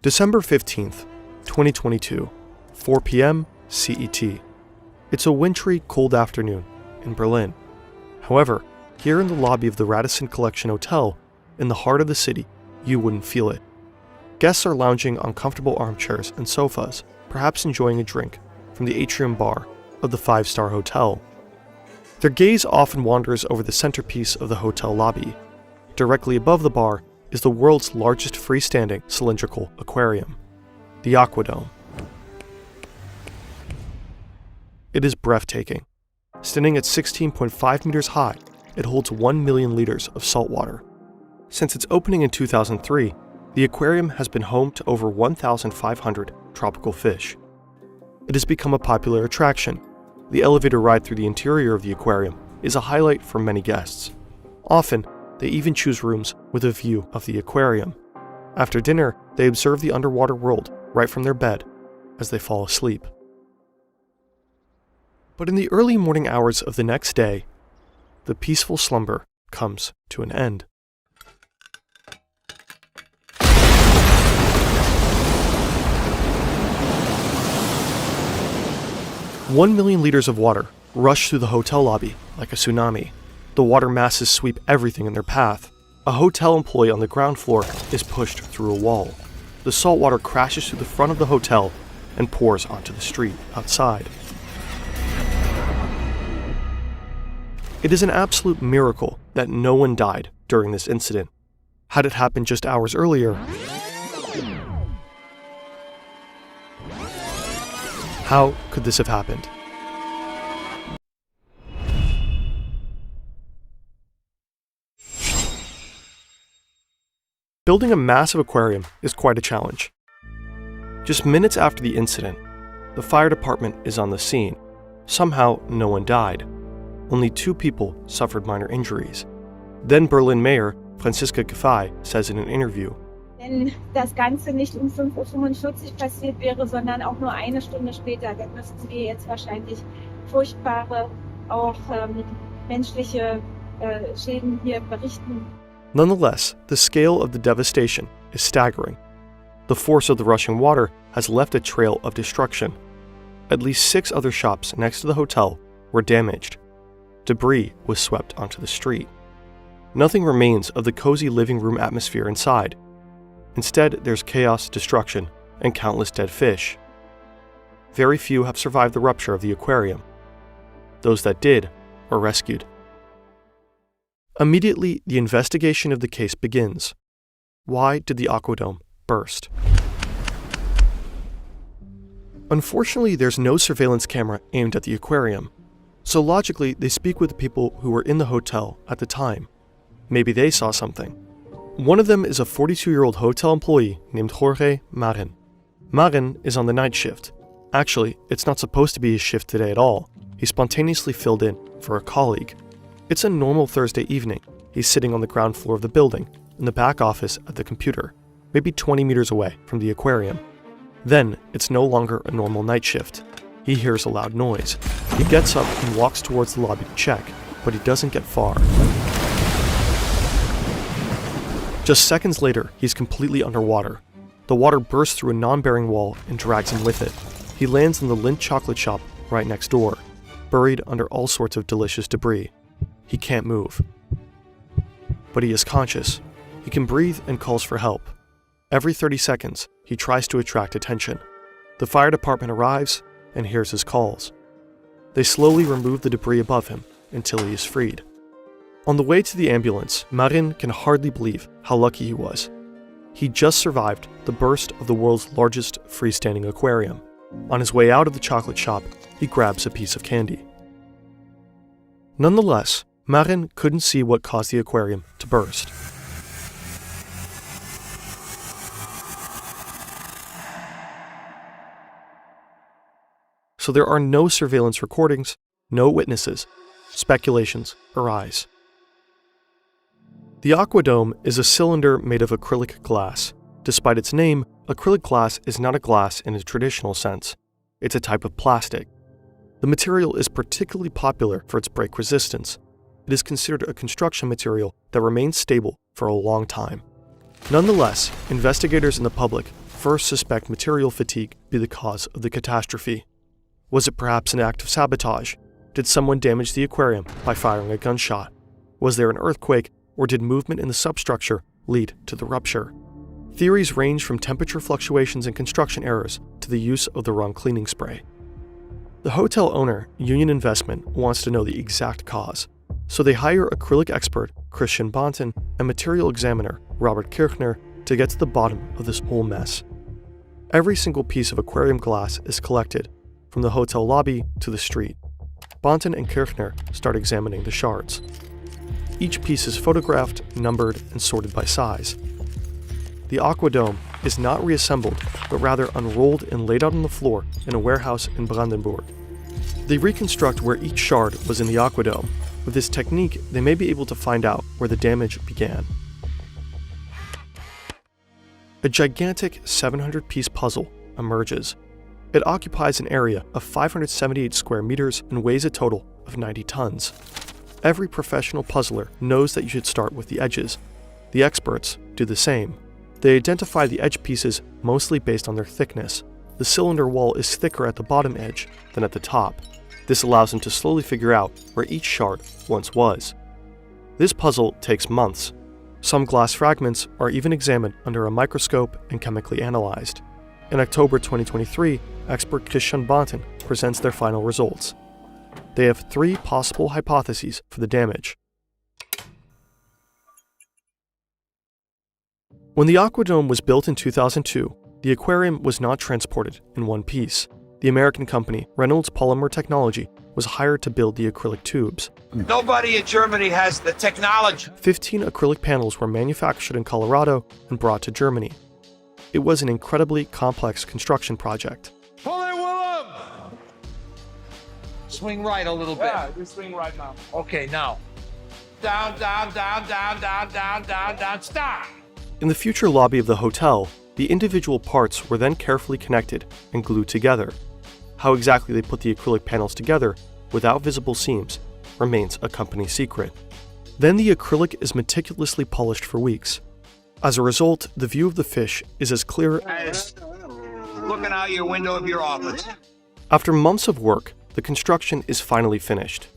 December 15th, 2022, 4 p.m. CET. It's a wintry, cold afternoon in Berlin. However, here in the lobby of the Radisson Collection Hotel, in the heart of the city, you wouldn't feel it. Guests are lounging on comfortable armchairs and sofas, perhaps enjoying a drink from the atrium bar of the five-star hotel. Their gaze often wanders over the centerpiece of the hotel lobby. Directly above the bar is the world's largest freestanding cylindrical aquarium, the Aquadome. It is breathtaking. Standing at 16.5 meters high, it holds 1 million liters of salt water. Since its opening in 2003, the aquarium has been home to over 1,500 tropical fish. It has become a popular attraction. The elevator ride through the interior of the aquarium is a highlight for many guests. Often, they even choose rooms with a view of the aquarium. After dinner, they observe the underwater world right from their bed as they fall asleep. But in the early morning hours of the next day, the peaceful slumber comes to an end. "1 million liters of water rush through the hotel lobby like a tsunami. The water masses sweep everything in their path. A hotel employee on the ground floor is pushed through a wall. The salt water crashes through the front of the hotel and pours onto the street outside. It is an absolute miracle that no one died during this incident. Had it happened just hours earlier, how could this have happened? Building a massive aquarium is quite a challenge. Just minutes after the incident, the fire department is on the scene. Somehow, no one died. Only 2 people suffered minor injuries. Then Berlin Mayor Franziska Giffey says in an interview, Wenn das Ganze nicht um 5:45 Uhr passiert wäre, sondern auch nur eine Stunde später, dann müssten wir jetzt wahrscheinlich furchtbare, auch menschliche Schäden hier berichten. Nonetheless, the scale of the devastation is staggering. The force of the rushing water has left a trail of destruction. At least 6 other shops next to the hotel were damaged. Debris was swept onto the street. Nothing remains of the cozy living room atmosphere inside. Instead, there's chaos, destruction, and countless dead fish. Very few have survived the rupture of the aquarium. Those that did are rescued. Immediately, the investigation of the case begins. Why did the Aquadome burst? Unfortunately, there's no surveillance camera aimed at the aquarium. So logically, they speak with the people who were in the hotel at the time. Maybe they saw something. One of them is a 42-year-old hotel employee named Jorge Marin. Marin is on the night shift. Actually, it's not supposed to be his shift today at all. He spontaneously filled in for a colleague. It's a normal Thursday evening. He's sitting on the ground floor of the building, in the back office at the computer, maybe 20 meters away from the aquarium. Then, it's no longer a normal night shift. He hears a loud noise. He gets up and walks towards the lobby to check, but he doesn't get far. Just seconds later, he's completely underwater. The water bursts through a non-bearing wall and drags him with it. He lands in the Lindt chocolate shop right next door, buried under all sorts of delicious debris. He can't move. But he is conscious. He can breathe and calls for help. Every 30 seconds, he tries to attract attention. The fire department arrives and hears his calls. They slowly remove the debris above him until he is freed. On the way to the ambulance, Marin can hardly believe how lucky he was. He just survived the burst of the world's largest freestanding aquarium. On his way out of the chocolate shop, he grabs a piece of candy. Nonetheless, Marin couldn't see what caused the aquarium to burst. So there are no surveillance recordings, no witnesses. Speculations arise. The Aquadome is a cylinder made of acrylic glass. Despite its name, acrylic glass is not a glass in a traditional sense. It's a type of plastic. The material is particularly popular for its break resistance. It is considered a construction material that remains stable for a long time. Nonetheless, investigators and the public first suspect material fatigue be the cause of the catastrophe. Was it perhaps an act of sabotage? Did someone damage the aquarium by firing a gunshot? Was there an earthquake, or did movement in the substructure lead to the rupture? Theories range from temperature fluctuations and construction errors to the use of the wrong cleaning spray. The hotel owner, Union Investment, wants to know the exact cause, so they hire acrylic expert Christian Bonten and material examiner Robert Kirchner to get to the bottom of this whole mess. Every single piece of aquarium glass is collected, from the hotel lobby to the street. Bonten and Kirchner start examining the shards. Each piece is photographed, numbered, and sorted by size. The aquadome is not reassembled, but rather unrolled and laid out on the floor in a warehouse in Brandenburg. They reconstruct where each shard was in the aquadome. With this technique, they may be able to find out where the damage began. A gigantic 700-piece puzzle emerges. It occupies an area of 578 square meters and weighs a total of 90 tons. Every professional puzzler knows that you should start with the edges. The experts do the same. They identify the edge pieces mostly based on their thickness. The cylinder wall is thicker at the bottom edge than at the top. This allows them to slowly figure out where each shard once was. This puzzle takes months. Some glass fragments are even examined under a microscope and chemically analyzed. In October 2023, expert Christian Bonten presents their final results. They have 3 possible hypotheses for the damage. When the aquadome was built in 2002, the aquarium was not transported in one piece. The American company, Reynolds Polymer Technology, was hired to build the acrylic tubes. Nobody in Germany has the technology. 15 acrylic panels were manufactured in Colorado and brought to Germany. It was an incredibly complex construction project. Pull it, Willem! Swing right a little bit. Yeah, you swing right now. Okay, now. Down, down, down, down, down, down, down, down, stop! In the future lobby of the hotel, the individual parts were then carefully connected and glued together. How exactly they put the acrylic panels together without visible seams remains a company secret. Then the acrylic is meticulously polished for weeks. As a result, the view of the fish is as clear As looking out your window of your office. After months of work, the construction is finally finished.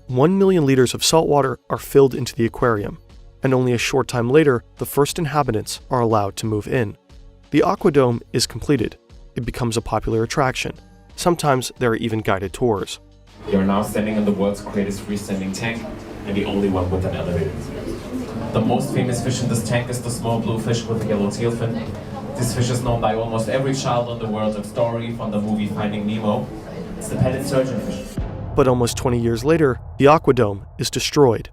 1 million liters of salt water are filled into the aquarium, and only a short time later, the first inhabitants are allowed to move in. The aquadome is completed. It becomes a popular attraction. Sometimes there are even guided tours. You're now standing in the world's greatest freestanding tank, and the only one with an elevator. The most famous fish in this tank is the small blue fish with a yellow tail fin. This fish is known by almost every child in the world of story from the movie Finding Nemo. It's the pellet surgeon fish. But almost 20 years later, the aquadome is destroyed.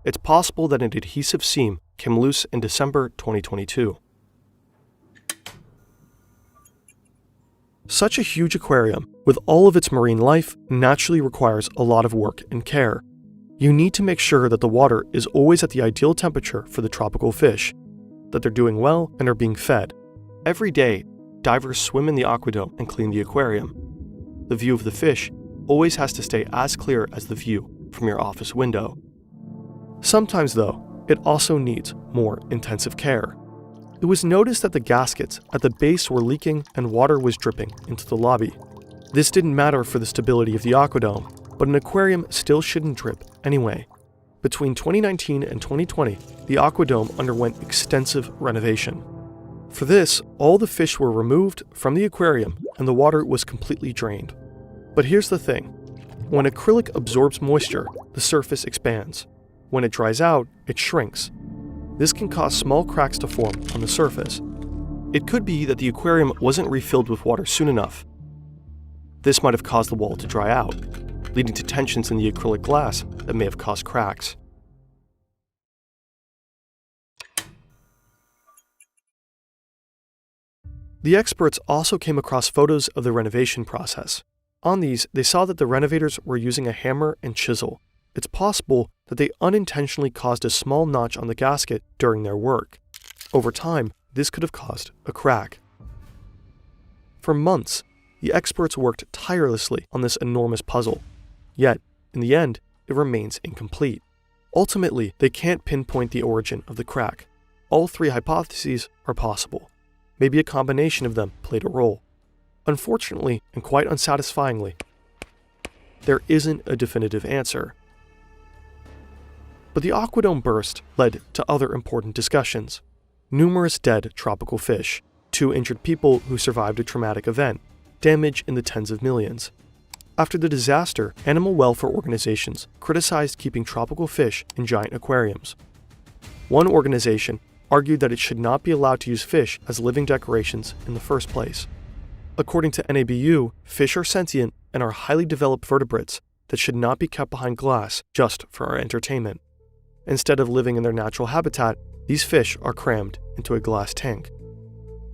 It's possible that an adhesive seam came loose in December 2022. Such a huge aquarium, with all of its marine life, naturally requires a lot of work and care. You need to make sure that the water is always at the ideal temperature for the tropical fish, that they're doing well and are being fed. Every day, divers swim in the aquadome and clean the aquarium. The view of the fish always has to stay as clear as the view from your office window. Sometimes, though, it also needs more intensive care. It was noticed that the gaskets at the base were leaking and water was dripping into the lobby. This didn't matter for the stability of the aquadome, but an aquarium still shouldn't drip anyway. Between 2019 and 2020, the aquadome underwent extensive renovation. For this, all the fish were removed from the aquarium and the water was completely drained. But here's the thing. When acrylic absorbs moisture, the surface expands. When it dries out, it shrinks. This can cause small cracks to form on the surface. It could be that the aquarium wasn't refilled with water soon enough. This might have caused the wall to dry out, leading to tensions in the acrylic glass that may have caused cracks. The experts also came across photos of the renovation process. On these, they saw that the renovators were using a hammer and chisel. It's possible that they unintentionally caused a small notch on the gasket during their work. Over time, this could have caused a crack. For months, the experts worked tirelessly on this enormous puzzle. Yet, in the end, it remains incomplete. Ultimately, they can't pinpoint the origin of the crack. All three hypotheses are possible. Maybe a combination of them played a role. Unfortunately, and quite unsatisfyingly, there isn't a definitive answer. But the Aquadome burst led to other important discussions. Numerous dead tropical fish, 2 injured people who survived a traumatic event, damage in the tens of millions. After the disaster, animal welfare organizations criticized keeping tropical fish in giant aquariums. One organization argued that it should not be allowed to use fish as living decorations in the first place. According to NABU, fish are sentient and are highly developed vertebrates that should not be kept behind glass just for our entertainment. Instead of living in their natural habitat, these fish are crammed into a glass tank.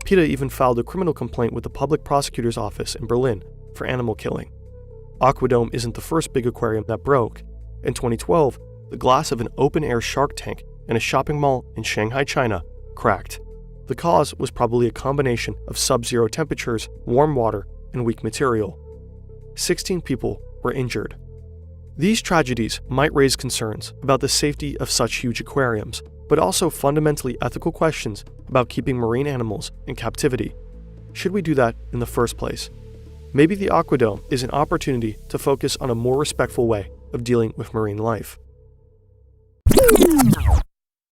PETA even filed a criminal complaint with the public prosecutor's office in Berlin for animal killing. Aquadome isn't the first big aquarium that broke. In 2012, the glass of an open-air shark tank in a shopping mall in Shanghai, China, cracked. The cause was probably a combination of sub-zero temperatures, warm water, and weak material. 16 people were injured. These tragedies might raise concerns about the safety of such huge aquariums, but also fundamentally ethical questions about keeping marine animals in captivity. Should we do that in the first place? Maybe the Aquadome is an opportunity to focus on a more respectful way of dealing with marine life.